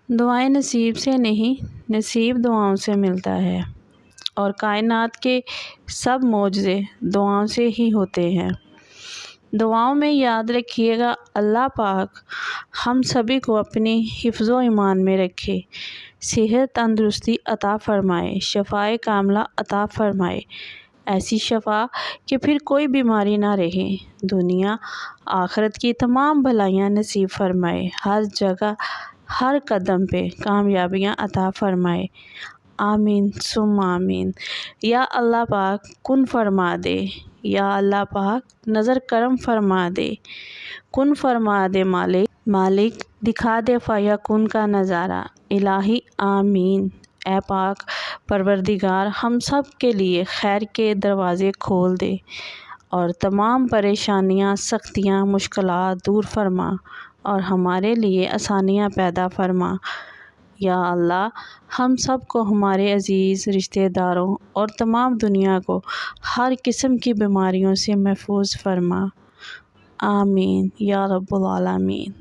دعائیں نصیب سے نہیں، نصیب دعاؤں سے ملتا ہے، اور کائنات کے سب معجزے دعاؤں سے ہی ہوتے ہیں۔ دعاؤں میں یاد رکھیے گا، اللہ پاک ہم سبھی کو اپنی حفظ و ایمان میں رکھے، صحت تندرستی عطا فرمائے، شفائے کاملہ عطا فرمائے، ایسی شفا کہ پھر کوئی بیماری نہ رہے، دنیا آخرت کی تمام بھلائیاں نصیب فرمائے، ہر جگہ ہر قدم پہ کامیابیاں عطا فرمائے، آمین ثم آمین۔ یا اللہ پاک کن فرما دے، یا اللہ پاک نظر کرم فرما دے، کن فرما دے مالک دکھا دے فیکون کا نظارہ، الہی آمین۔ اے پاک پروردگار ہم سب کے لیے خیر کے دروازے کھول دے، اور تمام پریشانیاں، سختیاں، مشکلات دور فرما، اور ہمارے لیے آسانیاں پیدا فرما۔ یا اللہ ہم سب کو، ہمارے عزیز رشتہ داروں اور تمام دنیا کو ہر قسم کی بیماریوں سے محفوظ فرما، آمین یا رب العالمین۔